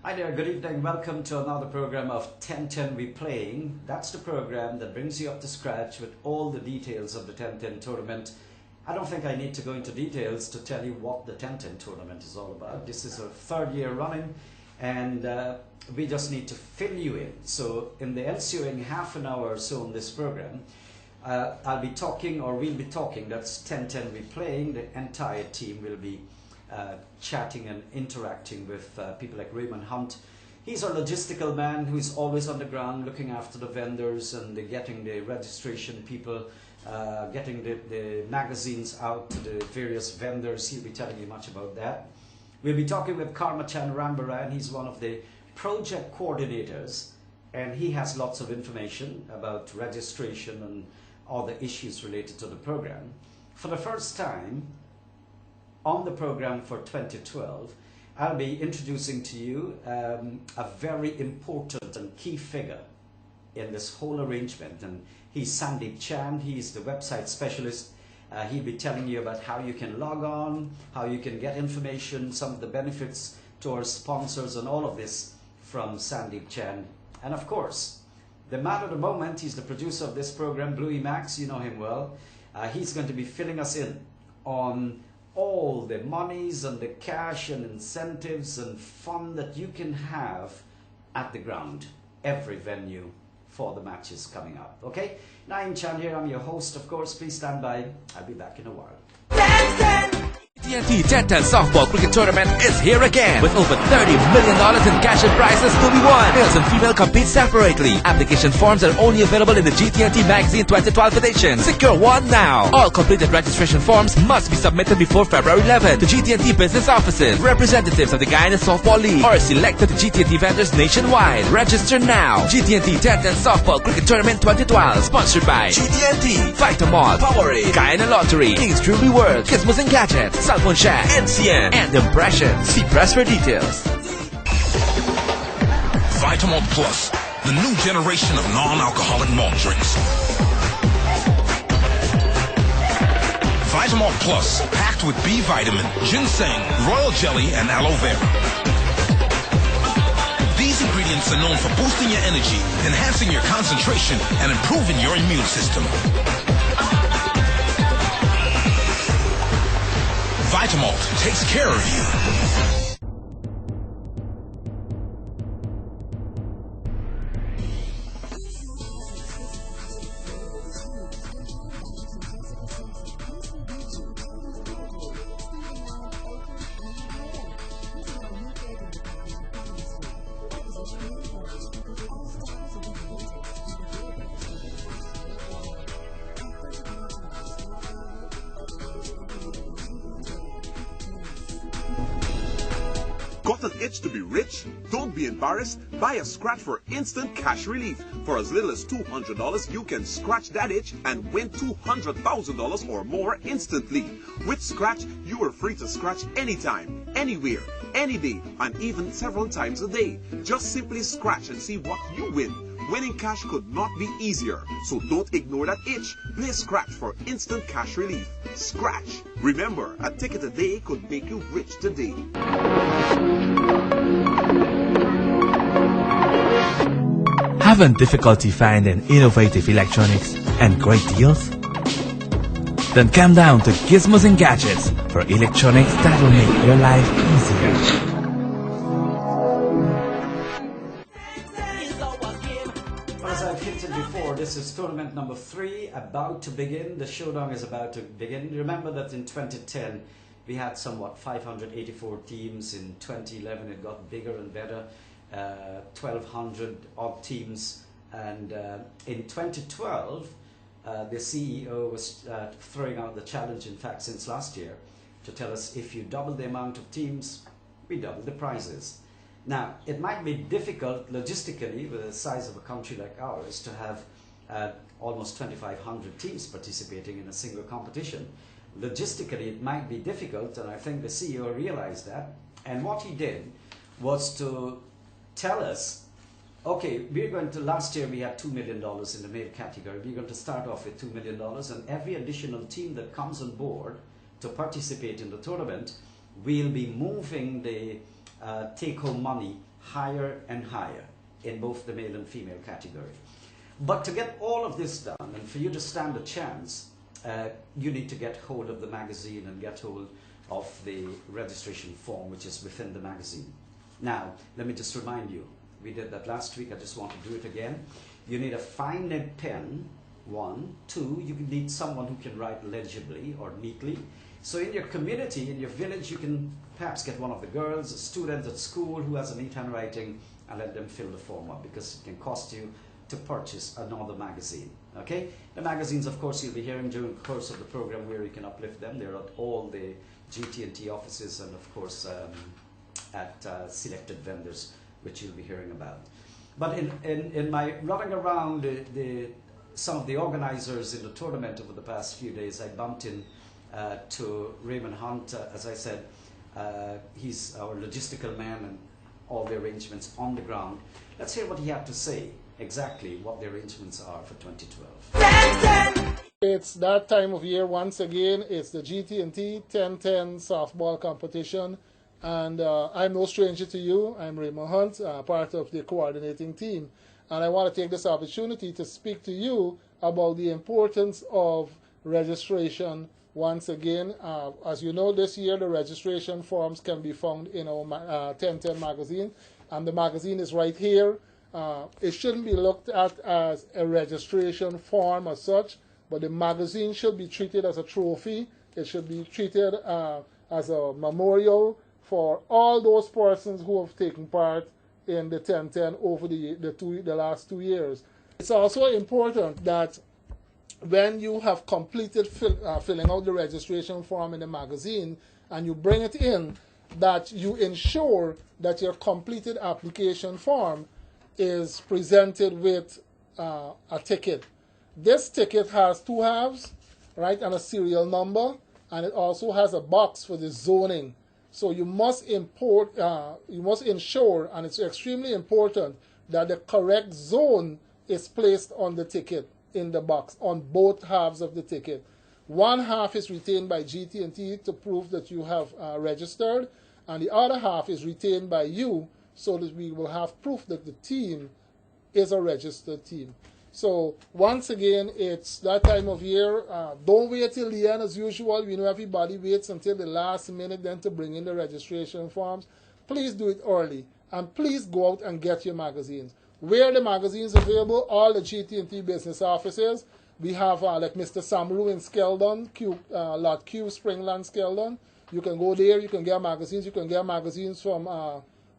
Hi there, good evening. Welcome to another program of 1010 We Playing. That's the program that brings you up to scratch with all the details of the 1010 tournament. I don't think I need to go into details to tell you what the 1010 tournament is all about. This is our third year running, and we just need to fill you in. So in the ensuing half an hour or so on this program, I'll be talking, or we'll be talking, that's 1010 We Playing. The entire team will be chatting and interacting with people like Raymond Hunt. He's our logistical man who's always on the ground looking after the vendors and getting the registration people, getting the magazines out to the various vendors. He'll be telling you much about that. We'll be talking with Karmachan Rambaran. He's one of the project coordinators, and he has lots of information about registration and all the issues related to the program. For the first time on the program for 2012, I'll be introducing to you a very important and key figure in this whole arrangement, and he's Sandeep Chand. He's the website specialist. He'll be telling you about how you can log on, how you can get information, some of the benefits to our sponsors, and all of this from Sandeep Chand. And of course, the man of the moment, he's the producer of this program, Bluey Max. You know him well. He's going to be filling us in on all the monies and the cash and incentives and fun that you can have at the ground, every venue for the matches coming up. Okay, Naeem Chan here, I'm your host, of course. Please stand by, I'll be back in a while. GT&T 1010 Softball Cricket Tournament is here again with over $30 million in cash and prizes to be won. Males and female compete separately. Application forms are only available in the GT&T Magazine 2012 edition. Secure one now. All completed registration forms must be submitted before February 11 to GT&T business offices, representatives of the Guyana Softball League, or selected GT&T vendors nationwide. Register now. GT&T 1010 Softball Cricket Tournament 2012, sponsored by GT&T, Vitamall, Powerade, Guyana Lottery, King's Jewelry World, Gizmos and Gadgets, Cell Phone Shack, NCN, and Impressions. See press for details. Vitamall Plus, the new generation of non-alcoholic malt drinks. Vitamall Plus, packed with B vitamin, ginseng, royal jelly, and aloe vera. These ingredients are known for boosting your energy, enhancing your concentration, and improving your immune system. Vitamalt takes care of you. Got an itch to be rich? Don't be embarrassed. Buy a scratch for instant cash relief. For as little as $200, you can scratch that itch and win $200,000 or more instantly. With Scratch, you are free to scratch anytime, anywhere, any day, and even several times a day. Just simply scratch and see what you win. Winning cash could not be easier, so don't ignore that itch. Play Scratch for instant cash relief. Scratch. Remember, a ticket a day could make you rich today. Having difficulty finding innovative electronics and great deals? Then come down to Gizmos and Gadgets for electronics that will make your life easier. As I've hinted before, this is tournament number 3, about to begin. The showdown is about to begin. Remember that in 2010 we had somewhat 584 teams. In 2011 it got bigger and better, 1,200 odd teams, and in 2012 the CEO was throwing out the challenge, in fact since last year, to tell us if you double the amount of teams, we double the prizes. Now, it might be difficult logistically with the size of a country like ours to have almost 2,500 teams participating in a single competition. Logistically, it might be difficult, and I think the CEO realized that. And what he did was to tell us, okay, we're going to, last year we had $2 million in the male category. We're going to start off with $2 million, and every additional team that comes on board to participate in the tournament, we'll be moving the take-home money higher and higher in both the male and female category. But to get all of this done, and for you to stand a chance, you need to get hold of the magazine and get hold of the registration form which is within the magazine. Now, let me just remind you, we did that last week, I just want to do it again. You need a fine nib pen, 1. 2, you need someone who can write legibly or neatly. So in your community, in your village, you can perhaps get one of the girls, a student at school who has a neat handwriting, and let them fill the form up, because it can cost you to purchase another magazine. Okay? The magazines, of course, you'll be hearing during the course of the program where you can uplift them. They're at all the GT&T offices and, of course, at selected vendors, which you'll be hearing about. But in my running around some of the organizers in the tournament over the past few days, I bumped in to Raymond Hunt. As I said, he's our logistical man and all the arrangements on the ground. Let's hear what he had to say, exactly what the arrangements are for 2012. It's that time of year once again. It's the GT&T 10-10 softball competition. And I'm no stranger to you. I'm Raymond Hunt, part of the coordinating team. And I want to take this opportunity to speak to you about the importance of registration once again. As you know, this year the registration forms can be found in our 10-10 magazine. And the magazine is right here. It shouldn't be looked at as a registration form as such, but the magazine should be treated as a trophy. It should be treated as a memorial for all those persons who have taken part in the 10-10 over the last 2 years. It's also important that when you have completed filling out the registration form in the magazine and you bring it in, that you ensure that your completed application form is presented with a ticket. This ticket has 2 halves, right, and a serial number, and it also has a box for the zoning. So you must ensure, and it's extremely important, that the correct zone is placed on the ticket in the box on both halves of the ticket. One half is retained by GT&T to prove that you have registered, and the other half is retained by you so that we will have proof that the team is a registered team. So once again, it's that time of year. Don't wait till the end as usual. We know everybody waits until the last minute then to bring in the registration forms. Please do it early. And please go out and get your magazines. Where are the magazines available? All the GT&T business offices. We have like Mr. Samaru in Skeldon, Lot Q, Springland, Skeldon. You can go there. You can get magazines. You can get magazines from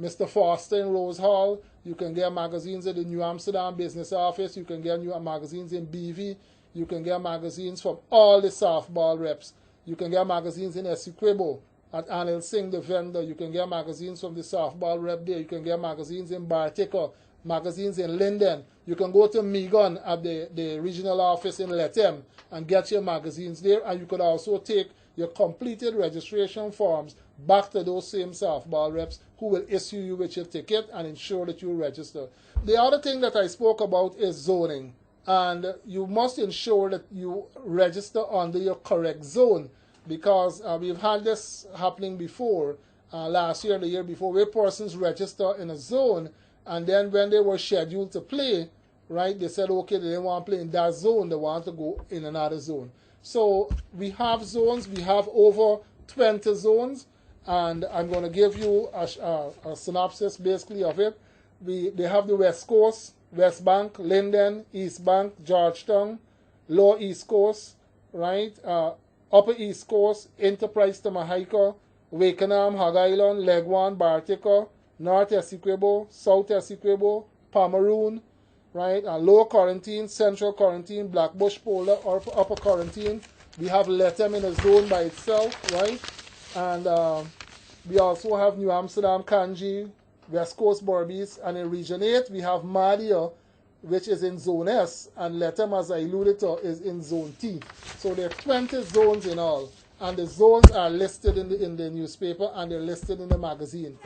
Mr. Foster in Rose Hall. You can get magazines at the New Amsterdam business office. You can get new magazines in BV. You can get magazines from all the softball reps. You can get magazines in Essequibo at Anil Singh, the vendor. You can get magazines from the softball rep there. You can get magazines in Bartica, magazines in Linden. You can go to Megon at the regional office in Letem and get your magazines there. And you could also take your completed registration forms back to those same softball reps who will issue you with your ticket and ensure that you register. The other thing that I spoke about is zoning. And you must ensure that you register under your correct zone, because we've had this happening before, last year and the year before, where persons register in a zone, and then when they were scheduled to play, right, they said, okay, they didn't want to play in that zone, they want to go in another zone. So we have zones, we have over 20 zones, and I'm going to give you a synopsis basically of it. They have the West Coast, West Bank, Linden, East Bank, Georgetown, Lower East Coast, right, Upper East Coast, Enterprise Tamahika, Wakenham, Hog Island, Legwan, Bartica, North Essequibo, South Essequibo, Pomeroon, right, Lower Quarantine, Central Quarantine, Blackbush Polar, Upper Quarantine. We have Letem in a zone by itself, right, and we also have New Amsterdam, Kanji, West Coast Berbice, and in Region 8 we have Madia, which is in Zone S, and Letem, as I alluded to, is in Zone T. So there are 20 zones in all, and the zones are listed in the newspaper and they're listed in the magazine.